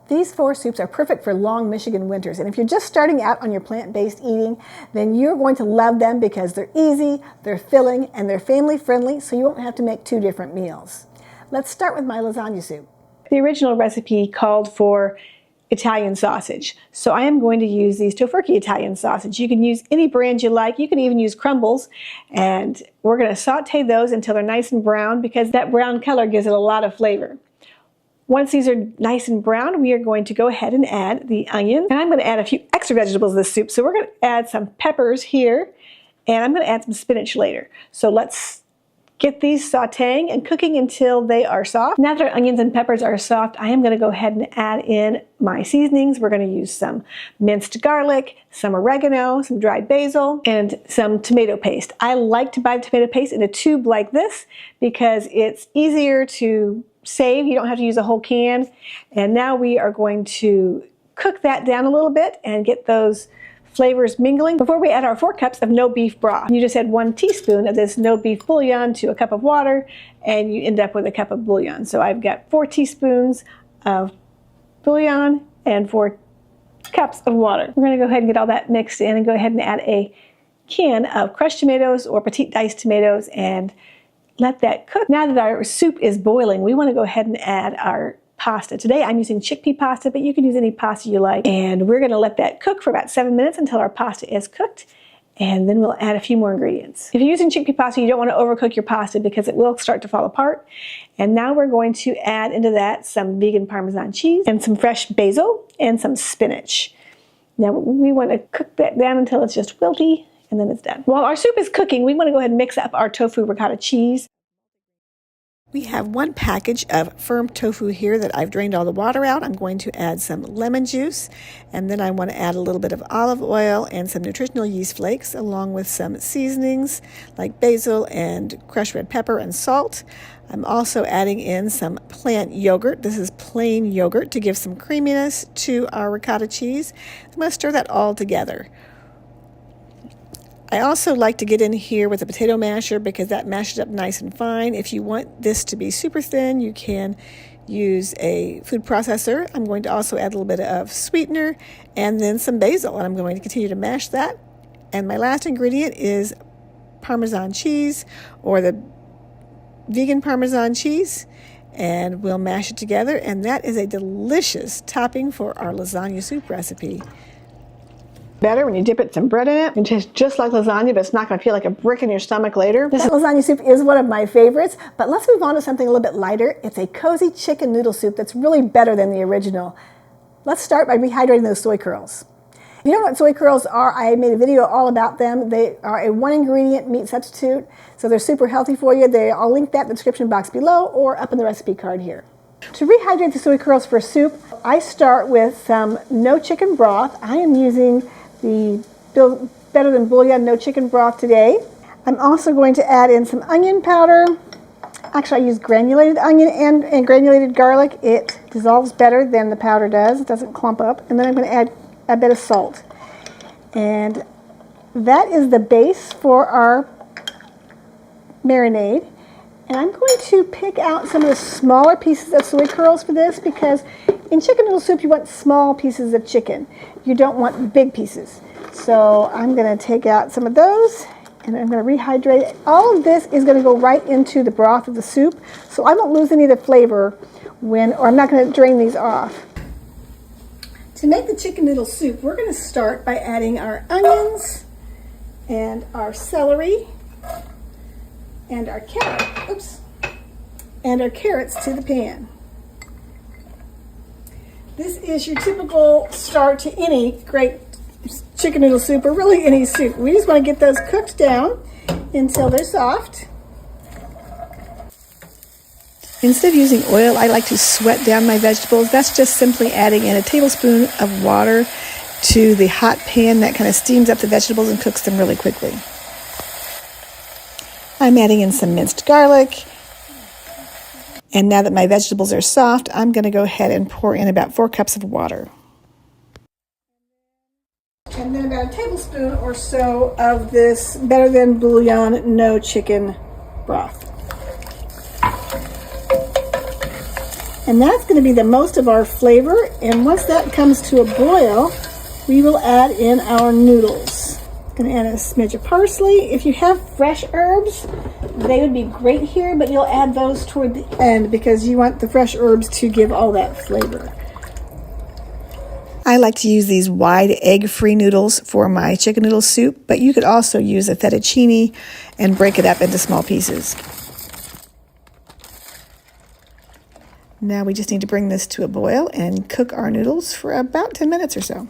These 4 soups are perfect for long Michigan winters, and if you're just starting out on your plant-based eating, then you're going to love them because they're easy, they're filling, and they're family-friendly, so you won't have to make 2 different meals. Let's start with my lasagna soup. The original recipe called for Italian sausage, so I am going to use these tofurkey Italian sausage. You can use any brand you like. You can even use crumbles, and we're going to saute those until they're nice and brown because that brown color gives it a lot of flavor. Once these are nice and brown, we are going to go ahead and add the onion. And I'm going to add a few extra vegetables to this soup. So we're going to add some peppers here, and I'm going to add some spinach later. So let's get these sauteing and cooking until they are soft. Now that our onions and peppers are soft, I am going to go ahead and add in my seasonings. We're going to use some minced garlic, some oregano, some dried basil, and some tomato paste. I like to buy the tomato paste in a tube like this because it's easier to save. You don't have to use a whole can. And now we are going to cook that down a little bit and get those flavors mingling before we add our 4 cups of no beef broth. You just add 1 teaspoon of this no beef bouillon to a cup of water, and you end up with a cup of bouillon. So I've got 4 teaspoons of bouillon and 4 cups of water. We're going to go ahead and get all that mixed in and go ahead and add a can of crushed tomatoes or petite diced tomatoes and let that cook. Now that our soup is boiling, we want to go ahead and add our pasta. Today I'm using chickpea pasta, but you can use any pasta you like. And we're going to let that cook for about 7 minutes until our pasta is cooked. And then we'll add a few more ingredients. If you're using chickpea pasta, you don't want to overcook your pasta because it will start to fall apart. And now we're going to add into that some vegan Parmesan cheese and some fresh basil and some spinach. Now we want to cook that down until it's just wilty, and then it's done. While our soup is cooking, we want to go ahead and mix up our tofu ricotta cheese. We have 1 package of firm tofu here that I've drained all the water out. I'm going to add some lemon juice, and then I want to add a little bit of olive oil and some nutritional yeast flakes, along with some seasonings like basil and crushed red pepper and salt. I'm also adding in some plant yogurt. This is plain yogurt to give some creaminess to our ricotta cheese. I'm going to stir that all together. I also like to get in here with a potato masher because that mashes up nice and fine. If you want this to be super thin, you can use a food processor. I'm going to also add a little bit of sweetener and then some basil, and I'm going to continue to mash that. And my last ingredient is Parmesan cheese, or the vegan Parmesan cheese, and we'll mash it together, and that is a delicious topping for our lasagna soup recipe. Better when you dip it some bread in it. It tastes just like lasagna, but it's not going to feel like a brick in your stomach later. This lasagna soup is one of my favorites, but let's move on to something a little bit lighter. It's a cozy chicken noodle soup that's really better than the original. Let's start by rehydrating those soy curls. You know what soy curls are? I made a video all about them. They are a 1-ingredient meat substitute, so they're super healthy for you. I'll link that in the description box below or up in the recipe card here. To rehydrate the soy curls for soup, I start with some no chicken broth. I am using the Better Than Boulion no chicken broth today. I'm also going to add in some onion powder. Actually, I use granulated onion and granulated garlic. It dissolves better than the powder does. It doesn't clump up. And then I'm going to add a bit of salt. And that is the base for our marinade. And I'm going to pick out some of the smaller pieces of soy curls for this because in chicken noodle soup you want small pieces of chicken. You don't want big pieces. So I'm going to take out some of those and I'm going to rehydrate it. All of this is going to go right into the broth of the soup, so I won't lose any of the flavor or I'm not going to drain these off. To make the chicken noodle soup, we're going to start by adding our onions and our celery and our carrots to the pan. This is your typical start to any great chicken noodle soup, or really any soup. We just want to get those cooked down until they're soft. Instead of using oil, I like to sweat down my vegetables. That's just simply adding in a tablespoon of water to the hot pan. That kind of steams up the vegetables and cooks them really quickly. I'm adding in some minced garlic. And now that my vegetables are soft, I'm going to go ahead and pour in about 4 cups of water. And then about a tablespoon or so of this Better Than Boulion no chicken broth. And that's going to be the most of our flavor. And once that comes to a boil, we will add in our noodles. Going to add a smidge of parsley. If you have fresh herbs, they would be great here, but you'll add those toward the end because you want the fresh herbs to give all that flavor. I like to use these wide egg-free noodles for my chicken noodle soup, but you could also use a fettuccine and break it up into small pieces. Now we just need to bring this to a boil and cook our noodles for about 10 minutes or so.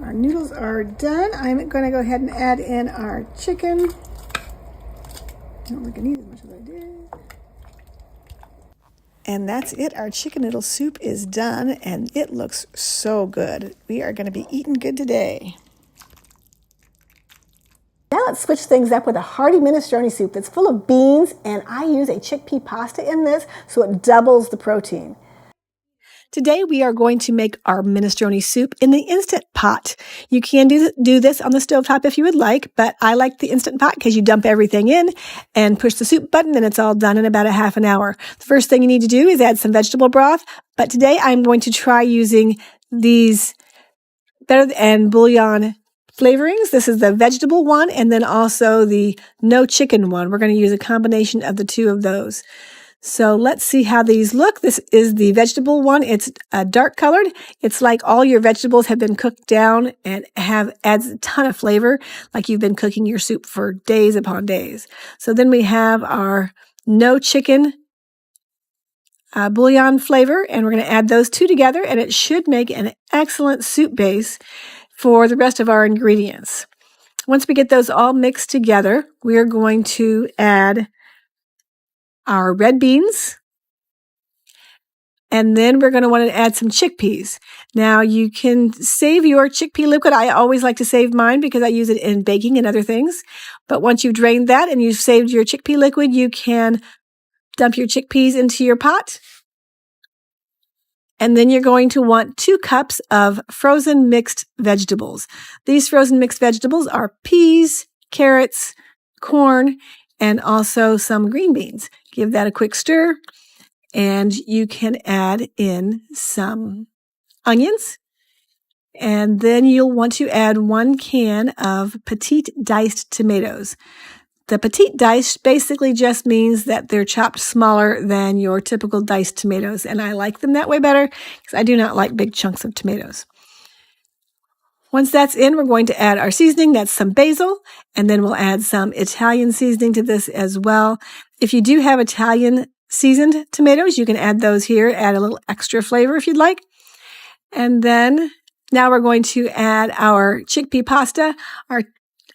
Our noodles are done. I'm going to go ahead and add in our chicken. I don't think I need as much as I did. And that's it. Our chicken noodle soup is done, and it looks so good. We are going to be eating good today. Now let's switch things up with a hearty minestrone soup that's full of beans, and I use a chickpea pasta in this, so it doubles the protein. Today we are going to make our minestrone soup in the Instant Pot. You can do this on the stovetop if you would like, but I like the Instant Pot because you dump everything in and push the soup button and it's all done in about a half an hour. The first thing you need to do is add some vegetable broth, but today I'm going to try using these better and bouillon flavorings. This is the vegetable one and then also the no chicken one. We're going to use a combination of the two of those. So let's see how these look. This is the vegetable one. It's dark colored. It's like all your vegetables have been cooked down and adds a ton of flavor, like you've been cooking your soup for days upon days. So then we have our no chicken bouillon flavor, and we're going to add those two together, and it should make an excellent soup base for the rest of our ingredients. Once we get those all mixed together, we are going to add our red beans, and then we're going to want to add some chickpeas. Now you can save your chickpea liquid. I always like to save mine because I use it in baking and other things. But once you've drained that and you've saved your chickpea liquid, you can dump your chickpeas into your pot. And then you're going to want 2 cups of frozen mixed vegetables. These frozen mixed vegetables are peas, carrots, corn, and also some green beans. Give that a quick stir, and you can add in some onions. And then you'll want to add 1 can of petite diced tomatoes. The petite diced basically just means that they're chopped smaller than your typical diced tomatoes, and I like them that way better because I do not like big chunks of tomatoes. Once that's in, we're going to add our seasoning. That's some basil, and then we'll add some Italian seasoning to this as well. If you do have Italian seasoned tomatoes, you can add those here, add a little extra flavor if you'd like. And then now we're going to add our chickpea pasta.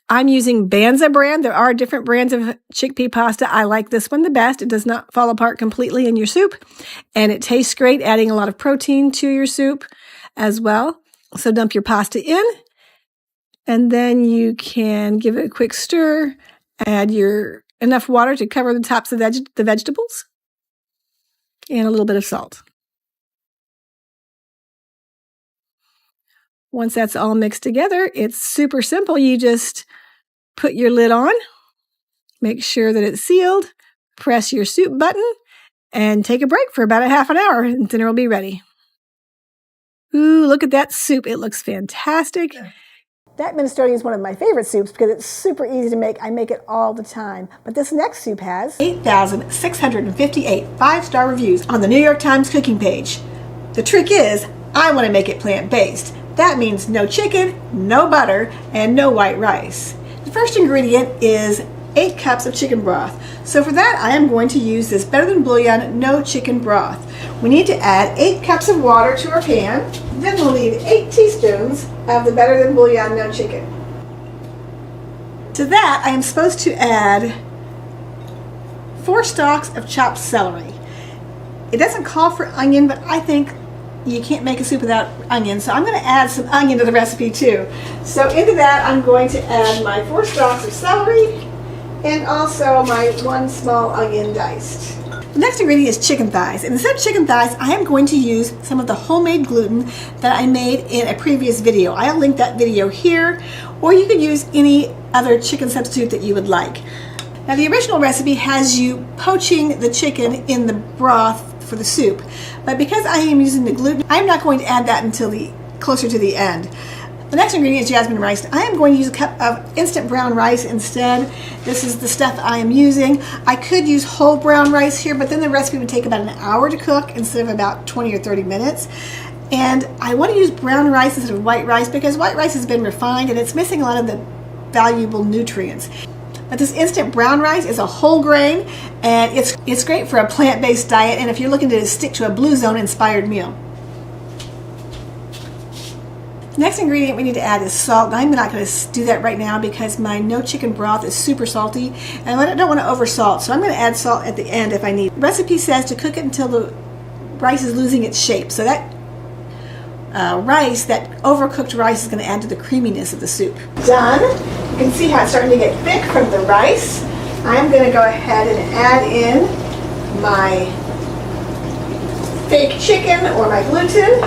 I'm using Banza brand. There are different brands of chickpea pasta. I like this one the best. It does not fall apart completely in your soup, and it tastes great, adding a lot of protein to your soup as well. So dump your pasta in, and then you can give it a quick stir, add your enough water to cover the tops of the vegetables, and a little bit of salt. Once that's all mixed together, it's super simple. You just put your lid on, make sure that it's sealed, press your soup button, and take a break for about a half an hour, and dinner will be ready. Ooh, look at that soup. It looks fantastic. That minestrone is one of my favorite soups because it's super easy to make. I make it all the time. But this next soup has 8,658 5-star reviews on the New York Times cooking page. The trick is, I want to make it plant-based. That means no chicken, no butter, and no white rice. The first ingredient is 8 cups of chicken broth. So for that, I am going to use this Better Than Bouillon No Chicken Broth. We need to add 8 cups of water to our pan. Then we'll need 8 teaspoons of the Better Than Bouillon No Chicken. To that, I am supposed to add 4 stalks of chopped celery. It doesn't call for onion, but I think you can't make a soup without onion, so I'm going to add some onion to the recipe too. So into that, I'm going to add my 4 stalks of celery and also my 1 small onion diced. The next ingredient is chicken thighs. And instead of chicken thighs, I am going to use some of the homemade gluten that I made in a previous video. I'll link that video here, or you could use any other chicken substitute that you would like. Now the original recipe has you poaching the chicken in the broth for the soup, but because I am using the gluten, I'm not going to add that until closer to the end. The next ingredient is jasmine rice. I am going to use a cup of instant brown rice instead. This is the stuff I am using. I could use whole brown rice here, but then the recipe would take about an hour to cook instead of about 20 or 30 minutes. And I want to use brown rice instead of white rice because white rice has been refined and it's missing a lot of the valuable nutrients. But this instant brown rice is a whole grain, and it's great for a plant-based diet and if you're looking to stick to a Blue Zone inspired meal. Next ingredient we need to add is salt. I'm not going to do that right now because my no chicken broth is super salty and I don't want to over salt, so I'm going to add salt at the end if I need. The recipe says to cook it until the rice is losing its shape, so that that overcooked rice is going to add to the creaminess of the soup. Done. You can see how it's starting to get thick from the rice. I'm going to go ahead and add in my fake chicken or my gluten.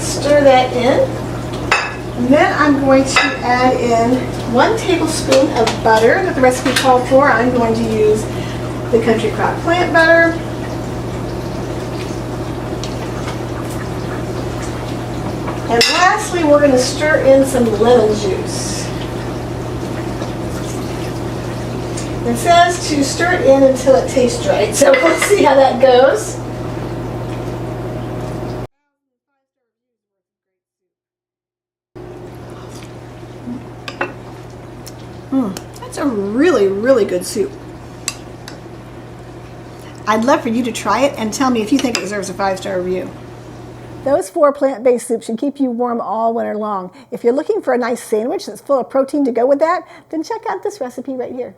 Stir that in. And then I'm going to add in 1 tablespoon of butter that the recipe called for. I'm going to use the Country Crock plant butter. And lastly, we're going to stir in some lemon juice. It says to stir it in until it tastes right, so let's see how that goes. That's a really, really good soup. I'd love for you to try it and tell me if you think it deserves a 5-star review. Those 4 plant-based soups should keep you warm all winter long. If you're looking for a nice sandwich that's full of protein to go with that, then check out this recipe right here.